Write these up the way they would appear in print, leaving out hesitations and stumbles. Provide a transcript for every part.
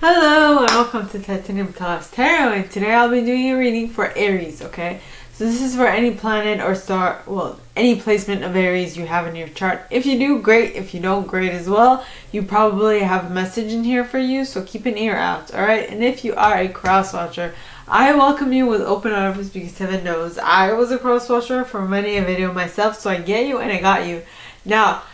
Hello and welcome to Titanium Class Tarot, and today I'll be doing a reading for Aries, okay? So this is for any planet or star, well, any placement of Aries you have in your chart. If you do, great. If you don't, great as well. You probably have a message in here for you, so keep an ear out, alright? And if you are a cross watcher, I welcome you with open arms because heaven knows I was a cross watcher for many a video myself, so I get you and I got you. Now,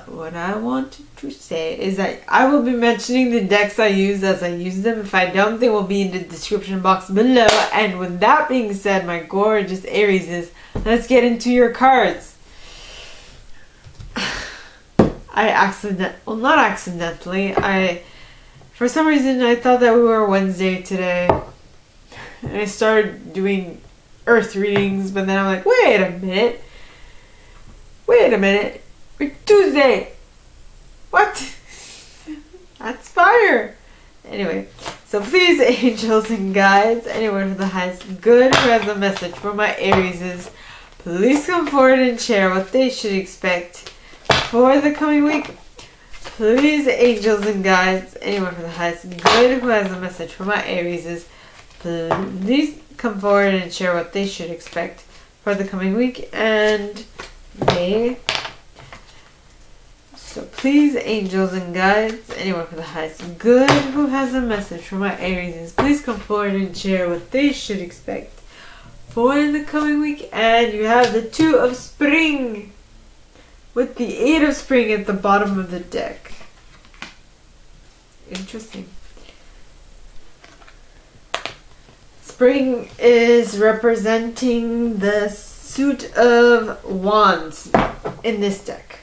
what I wanted to say is that I will be mentioning the decks I use as I use them. If I don't, they will be in the description box below. And with that being said, my gorgeous Arieses, let's get into your cards. For some reason, I thought that we were Wednesday today. And I started doing earth readings, but then I'm like, wait a minute. We're Tuesday. What? That's fire. Anyway, so please, angels and guides, anyone who has good who has a message for my Arieses, please come forward and share what they should expect for the coming week. Please, angels and guides, anyone who has good who has a message for my Arieses, please come forward and share what they should expect for the coming week. And so please, angels and guides, anyone for the highest good who has a message for my Aries, please come forward and share what they should expect for the coming week. And you have the Two of Spring with the Eight of Spring at the bottom of the deck. Interesting. Spring is representing the suit of wands in this deck.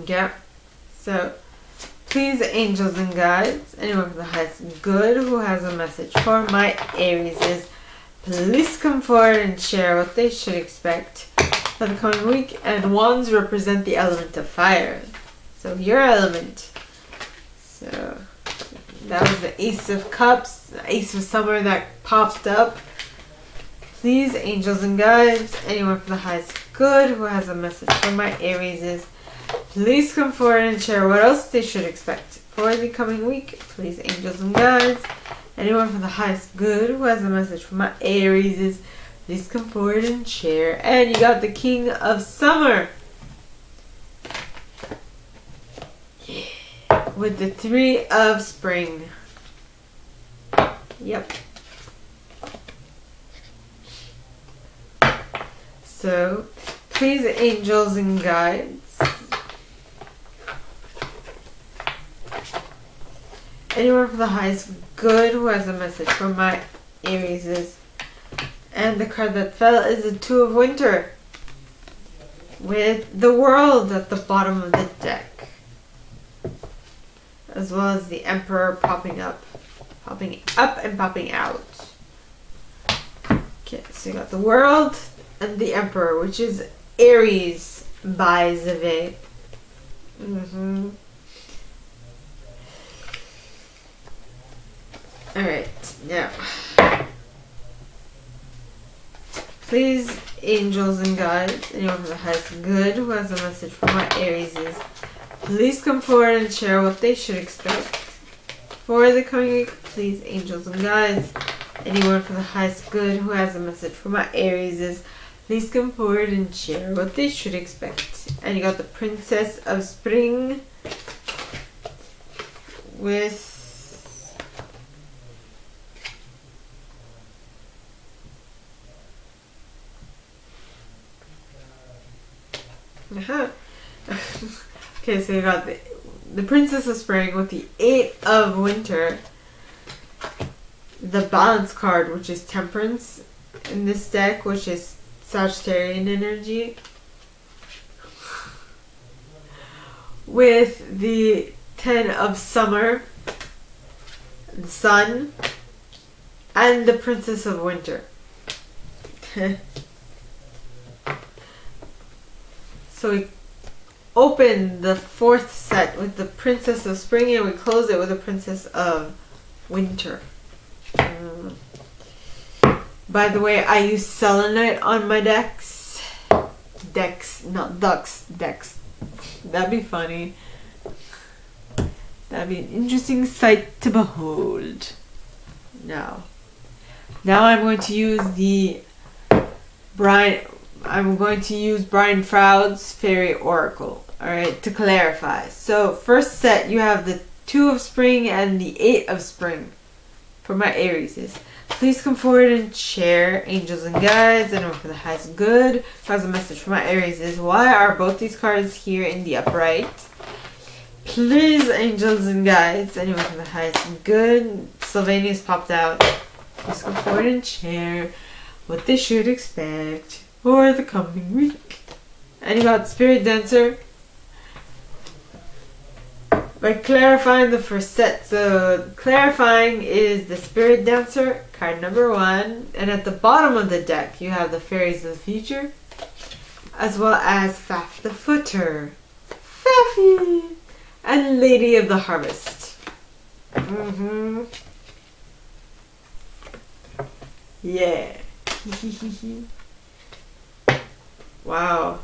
Yeah, so please, angels and guides, anyone for the highest good who has a message for my Arieses, please come forward and share what they should expect for the coming week. And wands represent the element of fire, so your element. So that was the Ace of Cups, the Ace of Summer that popped up. Please, angels and guides, anyone for the highest good who has a message for my Arieses, please come forward and share what else they should expect for the coming week. Please, angels and guides, anyone for the highest good who has a message for my Arieses, please come forward and share. And you got the King of Summer. Yeah. With the Three of Spring. Yep. So, please, angels and guides, anyone for the highest good who has a message for my Arieses. And the card that fell is the Two of Winter with the World at the bottom of the deck, as well as the Emperor popping up and popping out. Okay, so you got the World and the Emperor, which is Aries by Zeve. Alright, now, please, angels and guides, anyone who has good who has a message for my Arieses, please come forward and share what they should expect for the coming week. Please, angels and guides, anyone for the highest good who has a message for my Arieses, please come forward and share what they should expect. And you got the Princess of Spring with okay, so you got the Princess of Spring with the Eight of Winter, the Balance card, which is Temperance in this deck, which is Sagittarian energy, with the Ten of Summer, the Sun, and the Princess of Winter. So we open the fourth set with the Princess of Spring and we close it with the Princess of Winter. By the way, I use selenite on my decks. Decks, not ducks, decks. That'd be funny. That'd be an interesting sight to behold. Now I'm going to use Brian Froud's Fairy Oracle, alright, to clarify. So, first set, you have the 2 of Spring and the 8 of Spring for my Aries. Please come forward and share, angels and guides, anyone for the highest good. Has a message for my Aries. Why are both these cards here in the upright? Please, angels and guides, anyone for the highest good. Sylvania's popped out. Please come forward and share what they should expect for the coming week. And you got Spirit Dancer. By clarifying the first set. So clarifying is the Spirit Dancer, card number 1. And at the bottom of the deck you have the Fairies of the Future, as well as Faf the Footer, Faffy, and Lady of the Harvest. Yeah. Wow.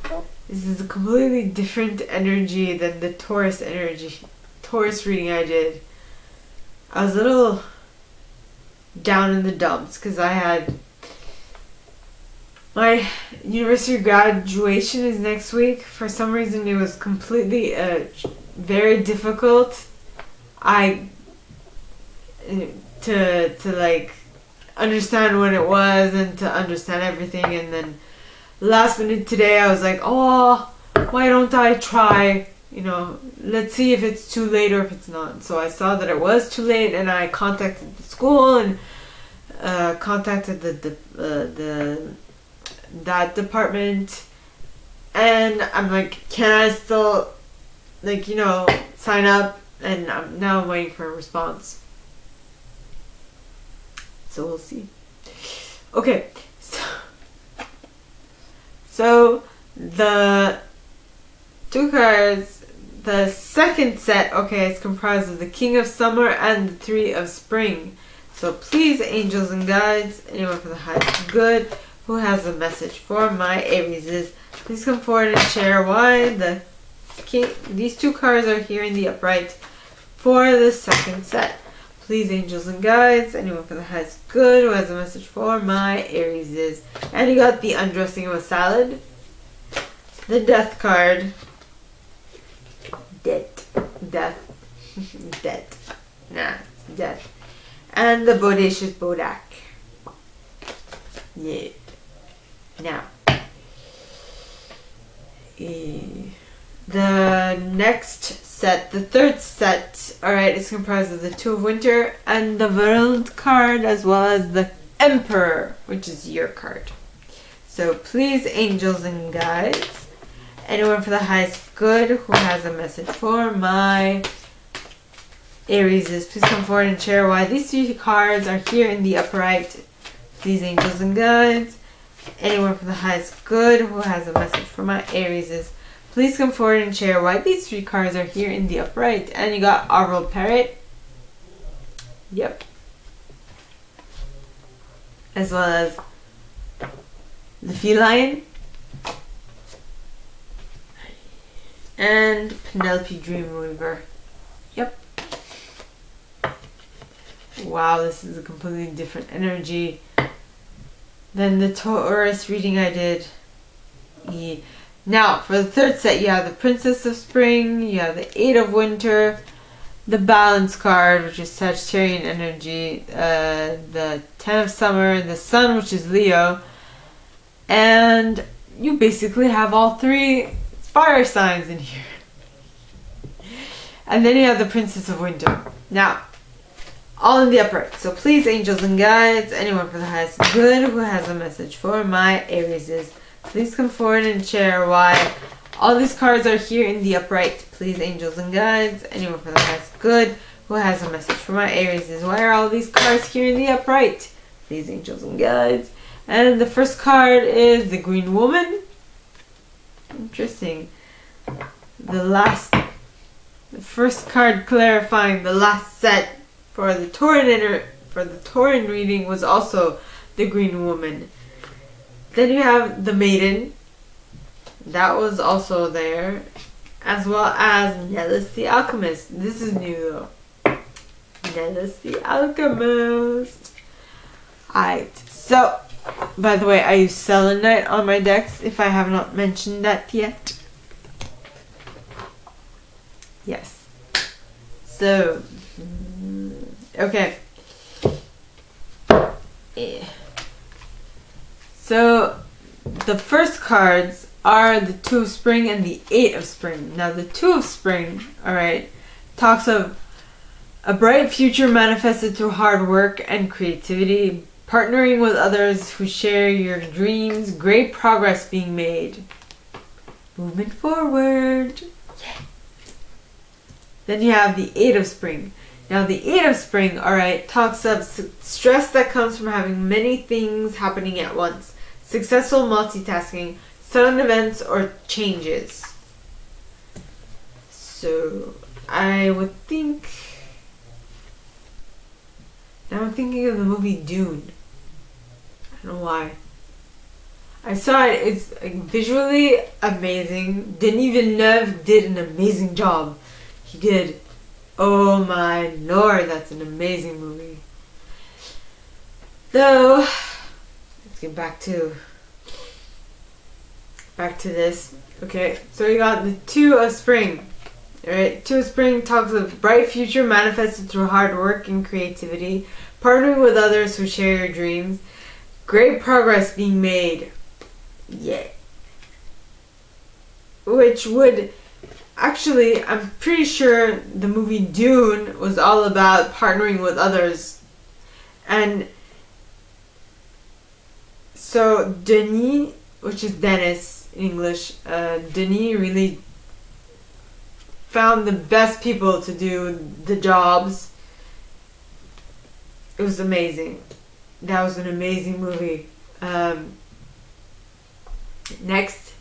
This is a completely different energy than the Taurus reading I did. I was a little down in the dumps because I had my university graduation is next week. For some reason it was completely very difficult to like understand what it was and to understand everything. And then last minute today I was like, oh, why don't I try, let's see if it's too late or if it's not. So I saw that it was too late and I contacted the school and contacted that department, and I'm like, can I still sign up? And I'm waiting for a response, so we'll see. Okay, so the 2 cards, the second set, okay, is comprised of the King of Summer and the 3 of Spring. So please, angels and guides, anyone for the highest good who has a message for my Aries, please come forward and share why these 2 cards are here in the upright for the second set. Please, angels and guides, anyone for the highest good who has a message for my Aries. And you got the Undressing of a Salad, the Death card, death, and the Bodacious Bodak. Yeah. Now, the next set, the third set, alright, is comprised of the 2 of Winter and the World card, as well as the Emperor, which is your card. So please, angels and guides, anyone for the highest good who has a message for my Aries, please come forward and share why these 3 cards are here in the upright. Please, angels and guides, anyone for the highest good who has a message for my Aries, please come forward and share why these 3 cards are here in the upright. And you got Oral Parrot, yep, as well as the Feline and Penelope Dreamweaver. Yep. Wow, this is a completely different energy than the Taurus reading I did. Now, for the third set, you have the Princess of Spring, you have the 8 of Winter, the Balance card, which is Sagittarian energy, the 10 of Summer, the Sun, which is Leo, and you basically have all 3 fire signs in here. And then you have the Princess of Winter. Now, all in the upright. So please, angels and guides, anyone for the highest good who has a message for my Aries, please come forward and share why all these cards are here in the upright. Please, angels and guides, anyone for the highest good who has a message for my Aries, why are all these cards here in the upright? Please, angels and guides. And the first card is the Green Woman. Interesting. The first card clarifying the last set for the Taurean reading was also the Green Woman. Then you have the Maiden. That was also there. as well as Neitzner the Alchemist. This is new though. Neitzner the Alchemist. Alright, so by the way, I use selenite on my decks if I have not mentioned that yet. Yes. So, okay. So, the first cards are the Two of Spring and the Eight of Spring. Now, the Two of Spring, alright, talks of a bright future manifested through hard work and creativity, partnering with others who share your dreams, great progress being made, movement forward. Yeah. Then you have the Eight of Spring. Now, the Eight of Spring, alright, talks of stress that comes from having many things happening at once, successful multitasking, sudden events or changes. So, I would think... Now I'm thinking of the movie Dune. I don't know why. I saw it. It's like, visually amazing. Denis Villeneuve did an amazing job. He did. Oh my lord, that's an amazing movie. Though, let's get back to this. Okay, so we got the Two of Spring. Alright, Two of Spring talks of bright future manifested through hard work and creativity, partnering with others who share your dreams, great progress being made. Yeah. Which would... Actually, I'm pretty sure the movie Dune was all about partnering with others. And so Denis, which is Dennis in English, Denis really found the best people to do the jobs. It was amazing. That was an amazing movie. Next,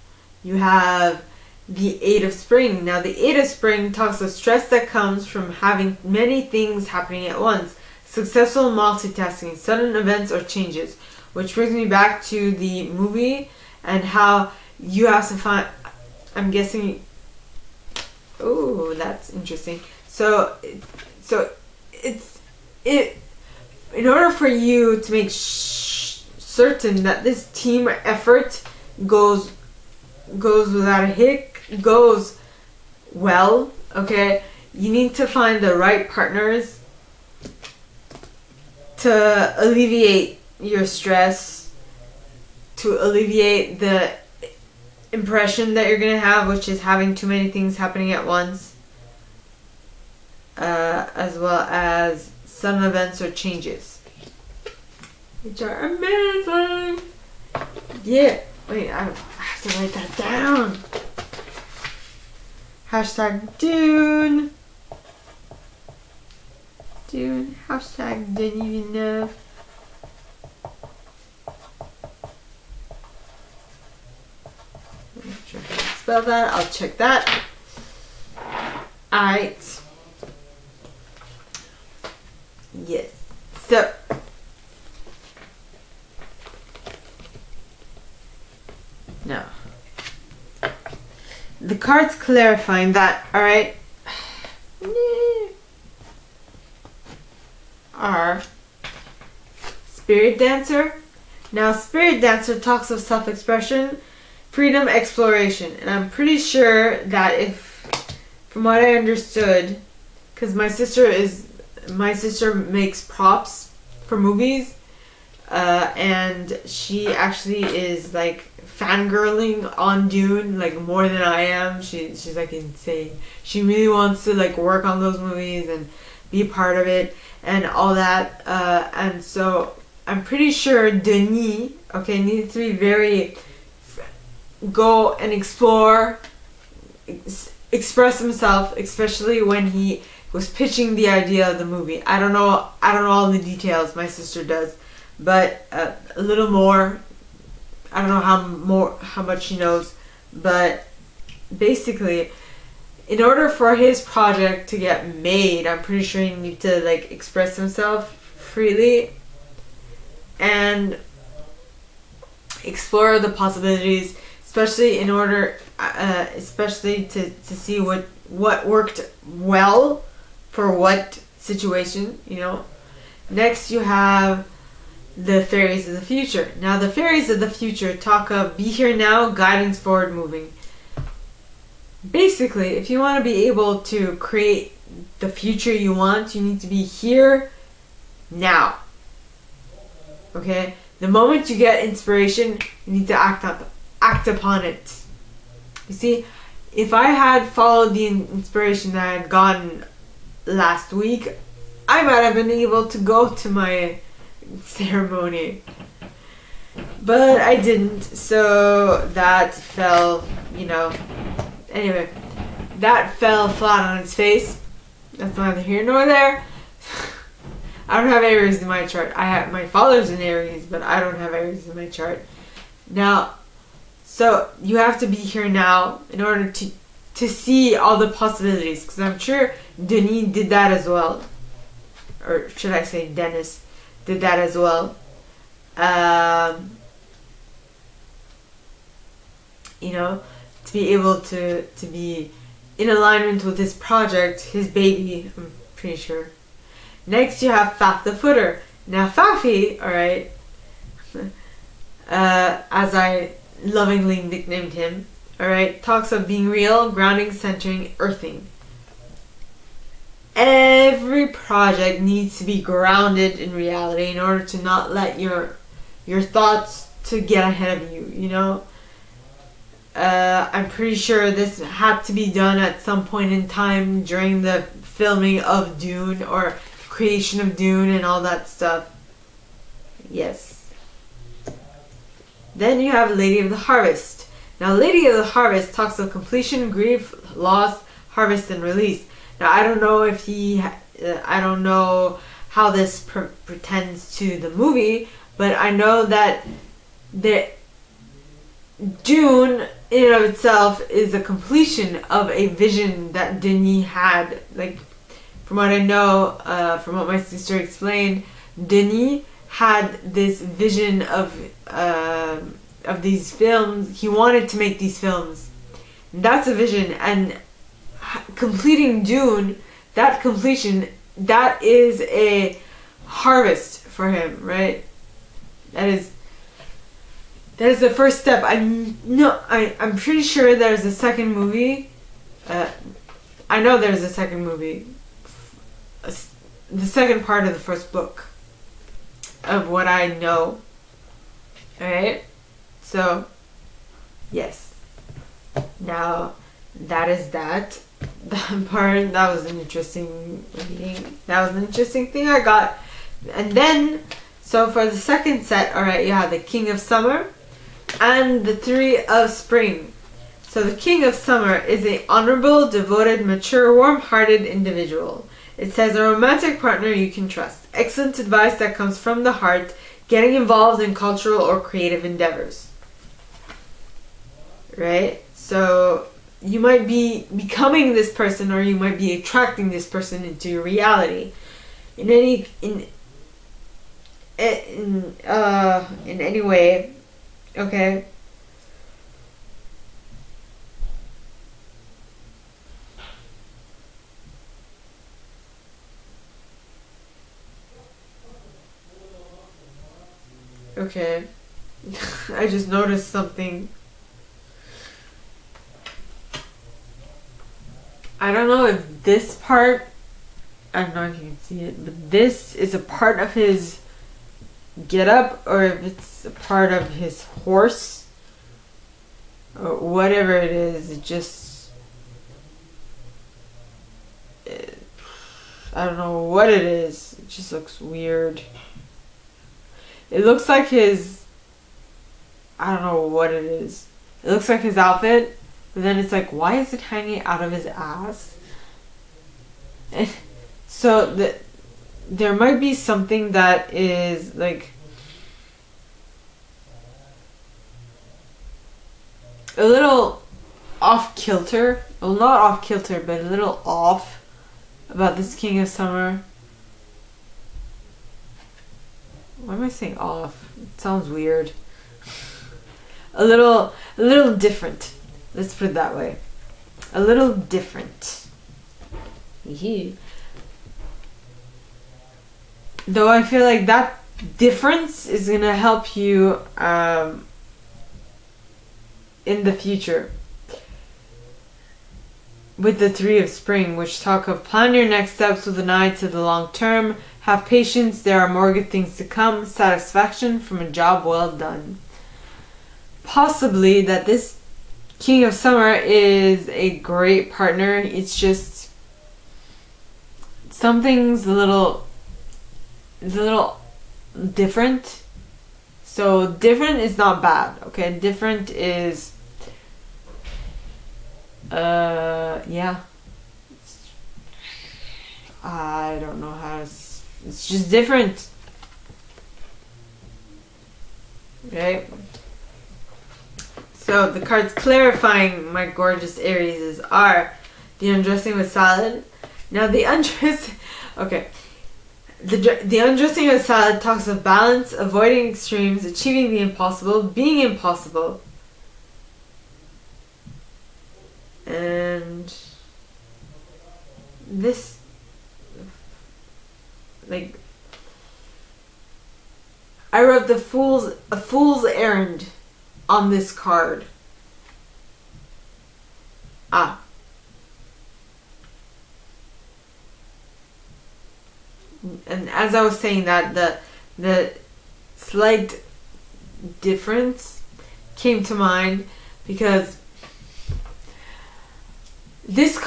you have the Eight of Spring. Now, the Eight of Spring talks of stress that comes from having many things happening at once, successful multitasking, sudden events or changes. Which brings me back to the movie and how you have to find... I'm guessing... Oh, that's interesting. So it's in order for you to make certain that this team effort goes without a hitch, goes well, okay, you need to find the right partners to alleviate your stress, to alleviate the impression that you're going to have, which is having too many things happening at once, as well as sudden events or changes, which are amazing. Yeah, wait, I have to write that down. Hashtag Dune. Dune. Hashtag Denis Villeneuve. I'm not sure how to spell that. I'll check that. Alright. Yes. So. No. The card's clarifying that, alright, are Spirit Dancer. Now, Spirit Dancer talks of self-expression, freedom, exploration. And I'm pretty sure that if, from what I understood, because my sister makes props for movies, and she actually is like fangirling on Dune like more than I am. She's like insane. She really wants to like work on those movies and be part of it and all that. And so I'm pretty sure Denis, okay, needs to be very go and explore, express himself, especially when he was pitching the idea of the movie. I don't know all the details. My sister does, but a little more. I don't know how much she knows, but basically, in order for his project to get made, I'm pretty sure he needs to like express himself freely and explore the possibilities, especially in order, especially to see what worked well for what situation, you know. Next, you have the fairies of the future. Now, the fairies of the future talk of be here now, guidance forward moving. Basically, if you want to be able to create the future you want, you need to be here now. Okay? The moment you get inspiration, you need to act upon it. You see, if I had followed the inspiration that I had gotten last week, I might have been able to go to my ceremony. But I didn't, so that fell, you know. Anyway, that fell flat on its face. That's neither here nor there. I don't have Aries in my chart. I have my father's in Aries, but I don't have Aries in my chart. Now, so you have to be here now in order to see all the possibilities, because I'm sure Denis did that as well. Or should I say Dennis did that as well. You know, to be able to be in alignment with his project, his baby, I'm pretty sure. Next, you have Faf the Footer. Now, Fafi, alright, as I lovingly nicknamed him, alright, talks of being real, grounding, centering, earthing. Every project needs to be grounded in reality in order to not let your thoughts to get ahead of you, you know? I'm pretty sure this had to be done at some point in time during the filming of Dune or creation of Dune and all that stuff. Yes. Then you have Lady of the Harvest. Now, Lady of the Harvest talks of completion, grief, loss, harvest, and release. Now, I don't know if I don't know how this pretends to the movie, but I know that the Dune in and of itself is a completion of a vision that Denis had. Like, from what I know, from what my sister explained, Denis had this vision of these films. He wanted to make these films. That's a vision, and completing Dune, that completion, that is a harvest for him, right? That is the first step. I'm pretty sure there's a second movie. I know there's a second movie. The second part of the first book of what I know. Alright? So, yes. Now, that is that. That part, that was an interesting reading. That was an interesting thing I got. And then, so for the second set, alright, you have the King of Summer and the Three of Spring. So the King of Summer is an honorable, devoted, mature, warm-hearted individual. It says a romantic partner you can trust. Excellent advice that comes from the heart, getting involved in cultural or creative endeavors. Right? So you might be becoming this person, or you might be attracting this person into your reality. In any way, okay? Okay. I just noticed something. I don't know if this part, I don't know if you can see it, but this is a part of his getup, or if it's a part of his horse, or whatever it is. It just, I don't know what it is. It just looks weird. It looks like his, I don't know what it is. It looks like his outfit, but then it's like, why is it hanging out of his ass? And so there might be something that is like a little off kilter. Well, not off kilter, but a little off about this King of Summer. Why am I saying off? It sounds weird. a little different. Let's put it that way. A little different. Though I feel like that difference is gonna help you in the future. With the Three of Spring, which talk of plan your next steps with an eye to the long term, have patience, there are more good things to come, satisfaction from a job well done. Possibly that this King of Summer is a great partner. It's just something's a little different. So different is not bad, okay? Different is yeah. I don't know how to... It's just different. Right? So the cards clarifying my gorgeous Aries are the Undressing with Salad. Now the undress... Okay. The Undressing with Salad talks of balance, avoiding extremes, achieving the impossible, being impossible. And this, like, I wrote a fool's errand on this card. And as I was saying that, the slight difference came to mind because in this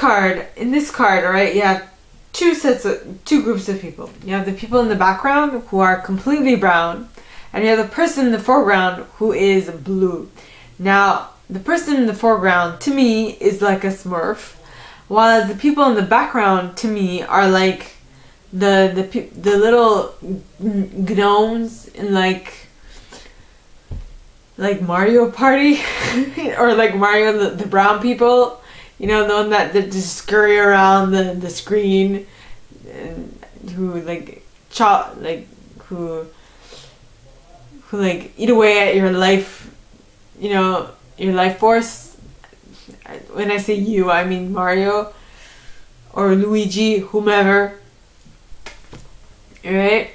card, right, you have two groups of people. You have the people in the background who are completely brown, and you have the person in the foreground who is blue. Now, the person in the foreground to me is like a Smurf, while the people in the background to me are like the little gnomes in like Mario Party or like Mario the brown people. You know, the one that just scurry around the screen and who like who like eat away at your life, you know, your life force. When I say you, I mean Mario or Luigi, whomever. Right?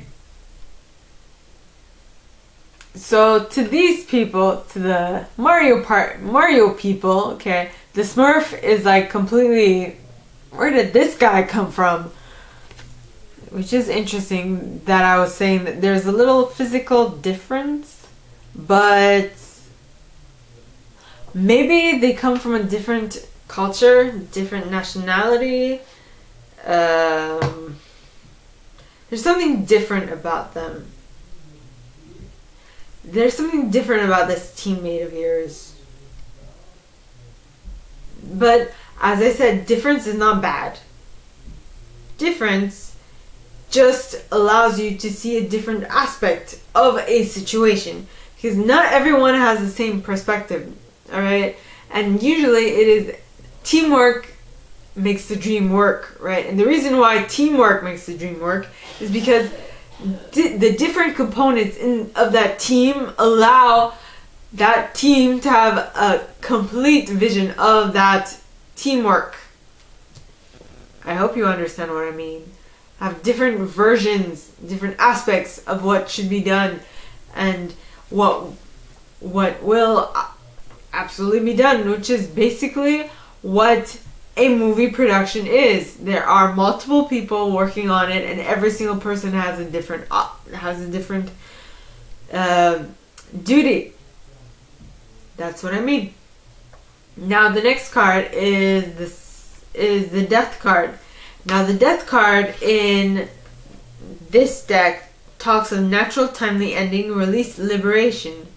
So to these people, to the Mario people, okay, the Smurf is like completely, where did this guy come from? Which is interesting that I was saying that there's a little physical difference, but maybe they come from a different culture, different nationality. There's something different about them. There's something different about this teammate of yours. But, as I said, difference is not bad. Difference just allows you to see a different aspect of a situation. Because not everyone has the same perspective, alright? And usually it is teamwork makes the dream work, right? And the reason why teamwork makes the dream work is because the different components of that team allow that team to have a complete vision of that teamwork. I hope you understand what I mean. Have different versions, different aspects of what should be done and what will absolutely be done, which is basically what a movie production is. There are multiple people working on it, and every single person has a different duty. That's what I mean. Now the next card is the Death card. Now the Death card in this deck talks of natural, timely ending, release, liberation.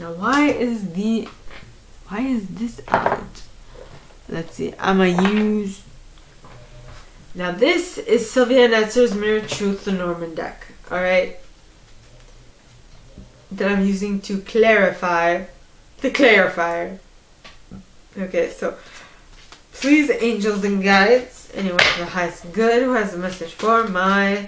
Now why is this out? Let's see. Now this is Silvia Neitzner's Mirror Truth Lenormand deck. Alright? That I'm using to clarify the clarifier. Okay, so please, angels and guides, anyone from the highest good who has a message for my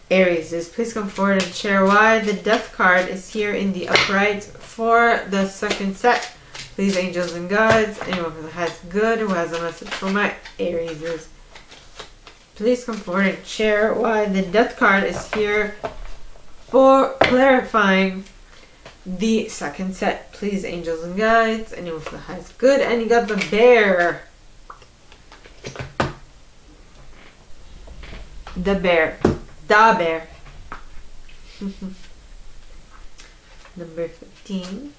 Aries is. Please come forward and share why the Death card is here in the upright for the second set. Please, angels and guides, anyone who has good, who has a message for my Aries is. Please come forward and share why the Death card is here for clarifying the second set. Please, angels and guides, anyone who has good, and you got the Bear. The Bear. The Bear. Number 15.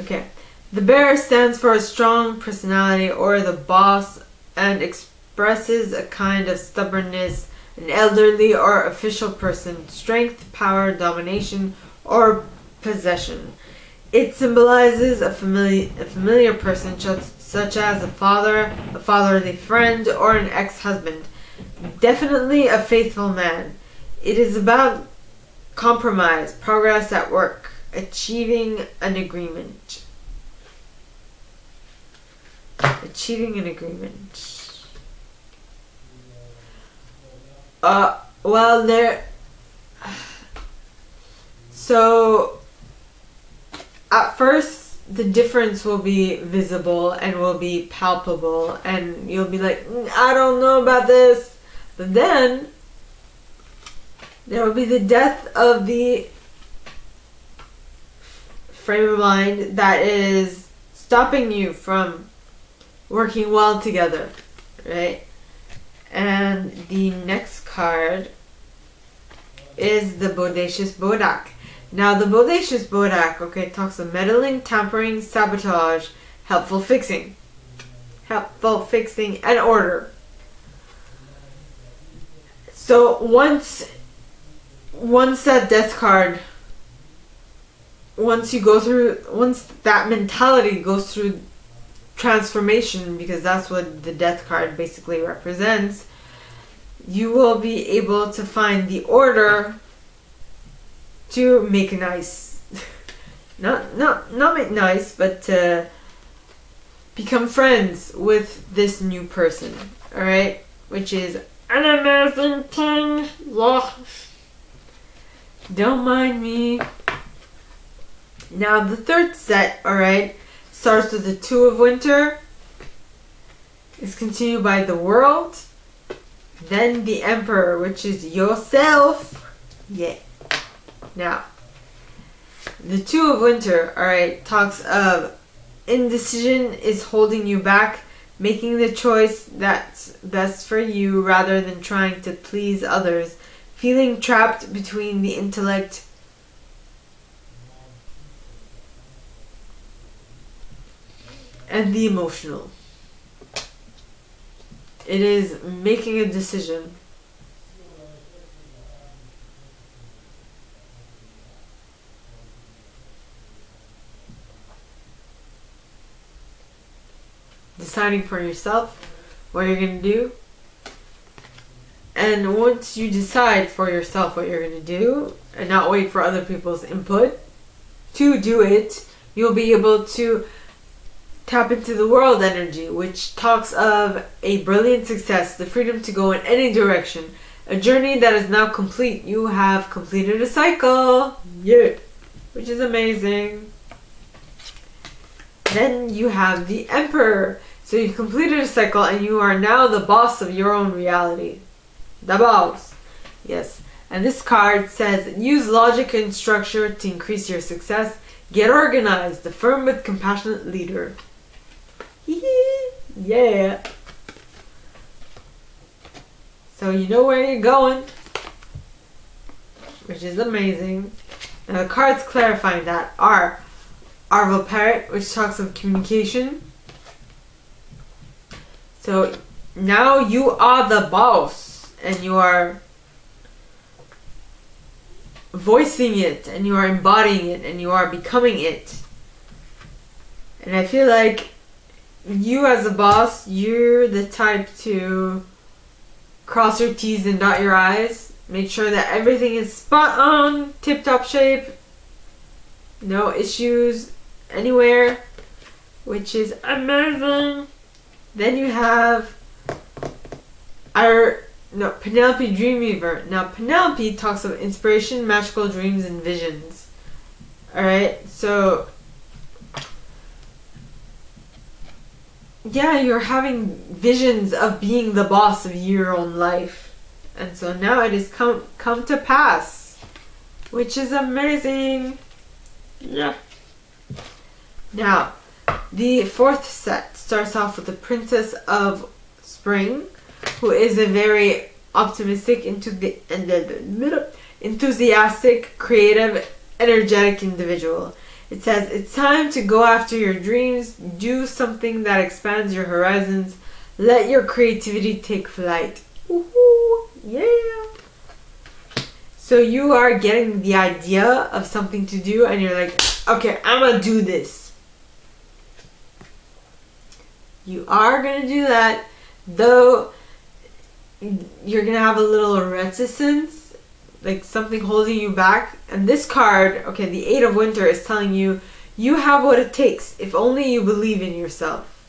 Okay. The Bear stands for a strong personality or the boss and expresses a kind of stubbornness, an elderly or official person, strength, power, domination, or possession. It symbolizes a familiar person such as a father, a fatherly friend, or an ex-husband. Definitely a faithful man. It is about compromise, progress at work, achieving an agreement. Achieving an agreement. Well, there. So, at first, the difference will be visible and will be palpable, and you'll be like, I don't know about this. But then, there will be the death of the frame of mind that is stopping you from working well together, right? And the next card is the Bodacious Bodak. Now, the Bodacious Bodak, okay, talks of meddling, tampering, sabotage, helpful fixing, and order. So once that death card, once that mentality goes through transformation, because that's what the death card basically represents, you will be able to find the order to make nice. not make nice, but to become friends with this new person. Alright? Which is an amazing thing. Yeah. Don't mind me. Now the third set, alright, starts with the Two of Winter, is continued by the World, then the Emperor, which is yourself. Yeah. Now, the Two of Winter, alright, talks of indecision is holding you back, making the choice that's best for you rather than trying to please others, feeling trapped between the intellect and the emotional. It is making a decision. Deciding for yourself what you're going to do. And once you decide for yourself what you're going to do and not wait for other people's input to do it, you'll be able to tap into the world energy, which talks of a brilliant success, the freedom to go in any direction, a journey that is now complete. You have completed a cycle. Yeah. Which is amazing. Then you have the Emperor. So you've completed a cycle and you are now the boss of your own reality. The boss. Yes. And this card says, use logic and structure to increase your success. Get organized. The firm but compassionate leader. Yeah. So you know where you're going. Which is amazing. Now the cards clarifying that are Arvo Parrot, which talks of communication. So now you are the boss and you are voicing it and you are embodying it and you are becoming it. And I feel like you as a boss, you're the type to cross your T's and dot your I's. Make sure that everything is spot on, tip-top shape. No issues anywhere, which is amazing. Then you have our No, Penelope Dreamweaver. Now, Penelope talks of inspiration, magical dreams, and visions. Alright, so yeah, you're having visions of being the boss of your own life. And so now it has come to pass. Which is amazing. Yeah. Now, the fourth set starts off with the Princess of Spring, who is a very optimistic, enthusiastic, creative, energetic individual. It says, it's time to go after your dreams, do something that expands your horizons, let your creativity take flight. Woohoo! Yeah! So you are getting the idea of something to do and you're like, okay, I'm gonna do this. You are gonna do that, though you're gonna have a little reticence, like something holding you back. And this card, okay, the Eight of Winter is telling you, you have what it takes if only you believe in yourself.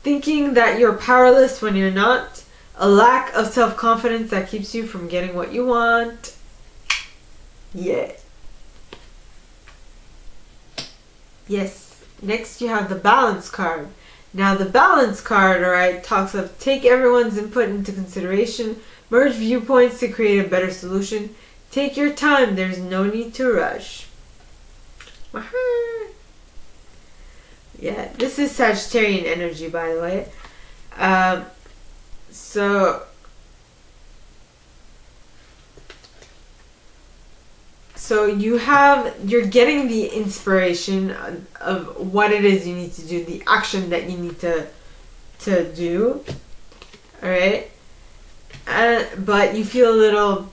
Thinking that you're powerless when you're not, a lack of self-confidence that keeps you from getting what you want. Yeah. Yes. Next you have the Balance card. Now the Balance card, alright, talks of take everyone's input into consideration, merge viewpoints to create a better solution. Take your time, there's no need to rush. Yeah, this is Sagittarian energy, by the way. So you're getting the inspiration of what it is you need to do, the action that you need to do. Alright? But you feel a little,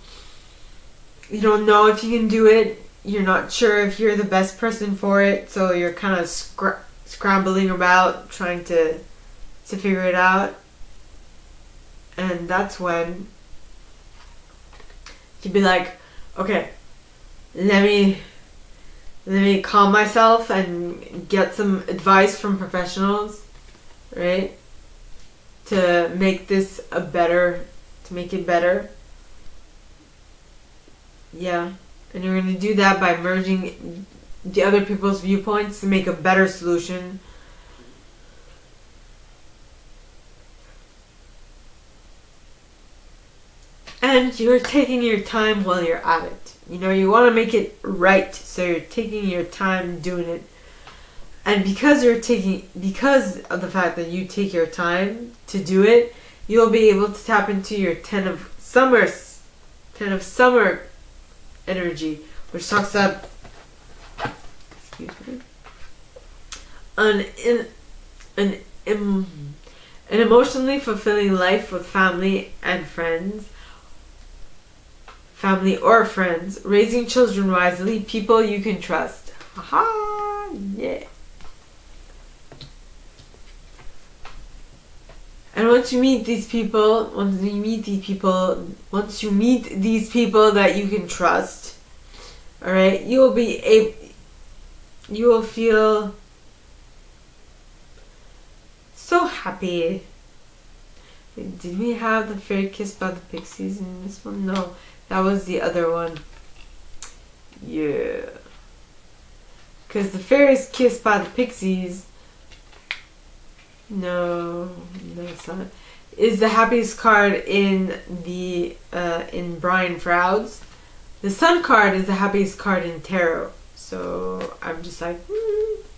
you don't know if you can do it. You're not sure if you're the best person for it. So you're kind of scrambling about trying to figure it out. And that's when you'd be like, okay, let me calm myself and get some advice from professionals, right? To make this to make it better. Yeah. And you're going to do that by merging the other people's viewpoints to make a better solution. And you're taking your time while you're at it. You know, you want to make it right, so you're taking your time doing it. And because of the fact that you take your time to do it, you'll be able to tap into your Ten of Summer energy, which talks about an emotionally fulfilling life with family or friends, raising children wisely, people you can trust. Haha, yeah. And once you meet these people that you can trust, alright, you will feel so happy. Wait, did we have the Fairy Kissed by the Pixies in this one? No, that was the other one. Yeah. Because the Fairies Kissed by the Pixies, no, it's not, is the happiest card in Brian Froud's. The Sun card is the happiest card in tarot. So I'm just like,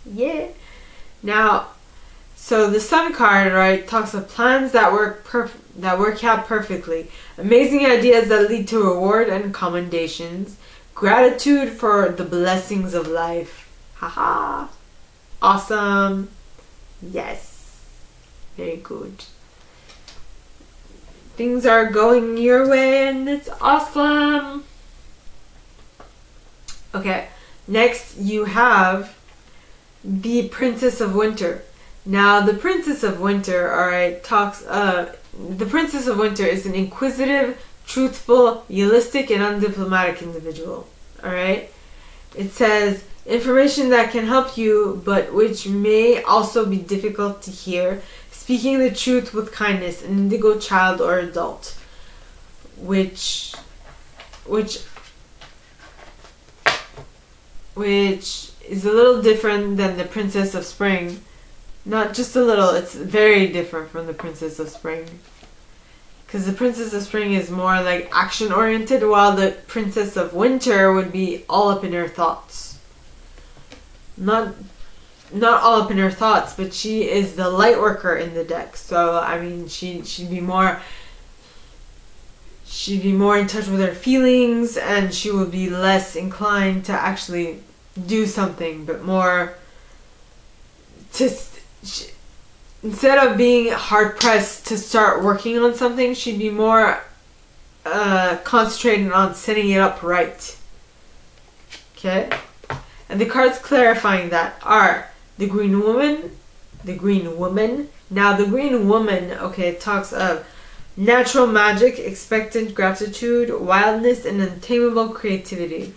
yeah. Now, so the Sun card, right, talks of plans that work out perfectly, amazing ideas that lead to reward and commendations, gratitude for the blessings of life. Haha. Awesome. Yes. Very good. Things are going your way and it's awesome. Okay. Next you have the Princess of Winter. Now the Princess of Winter, alright, the Princess of Winter is an inquisitive, truthful, realistic, and undiplomatic individual. Alright? It says, information that can help you, but which may also be difficult to hear. Speaking the truth with kindness, an indigo child or adult. which is a little different than the Princess of Spring. Not just a little, it's very different from the Princess of Spring. Because the Princess of Spring is more like action oriented, while the Princess of Winter would be all up in her thoughts. Not all up in her thoughts, but she is the light worker in the deck. So I mean, she'd be more in touch with her feelings, and she would be less inclined to actually do something, but more instead of being hard pressed to start working on something, she'd be more concentrated on setting it up right. Okay? And the cards clarifying that are the Green Woman. Now the Green Woman, okay, talks of natural magic, expectant gratitude, wildness, and untamable creativity.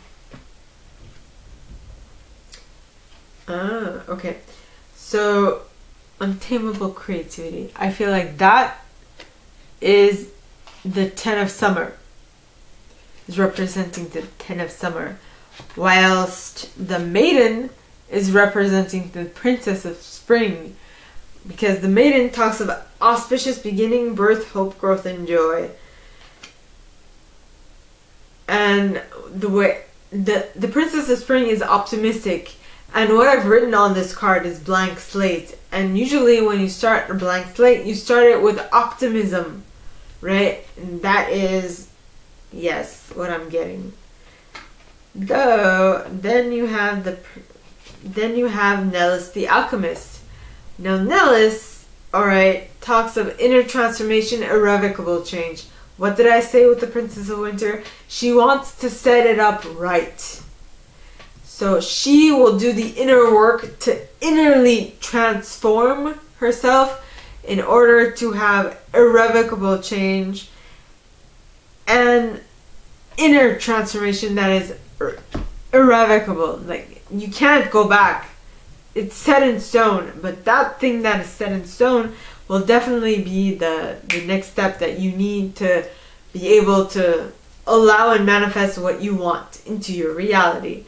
Okay. So, untamable creativity. I feel like that is the Ten of Summer. Is representing the Ten of Summer. Whilst the Maiden is representing the Princess of Spring. Because the Maiden talks of auspicious beginning, birth, hope, growth, and joy. And the Princess of Spring is optimistic. And what I've written on this card is blank slate. And usually when you start a blank slate, you start it with optimism, right? And that is, yes, what I'm getting. Though, then you have Nellis the Alchemist. Now Nellis, alright, talks of inner transformation, irrevocable change. What did I say with the Princess of Winter? She wants to set it up right. So she will do the inner work to innerly transform herself in order to have irrevocable change and inner transformation that is irrevocable. Like, you can't go back. It's set in stone. But that thing that is set in stone will definitely be the next step that you need to be able to allow and manifest what you want into your reality.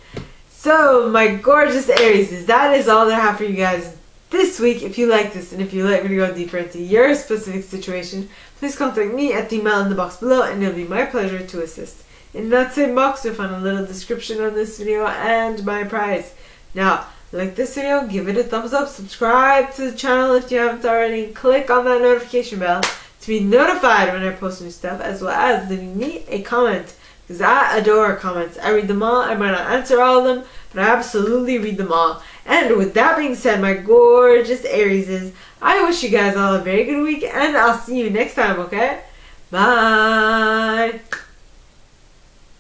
So, my gorgeous Aries, that is all that I have for you guys this week. If you like this and if you'd like me to go deeper into your specific situation, please contact me at the email in the box below, and it'll be my pleasure to assist. In that same box, you'll find a little description on this video and my prize. Now, like this video, give it a thumbs up, subscribe to the channel if you haven't already, and click on that notification bell to be notified when I post new stuff, as well as leaving me a comment. Because I adore comments. I read them all. I might not answer all of them, but I absolutely read them all. And with that being said, my gorgeous Arieses, I wish you guys all a very good week, and I'll see you next time, okay? Bye!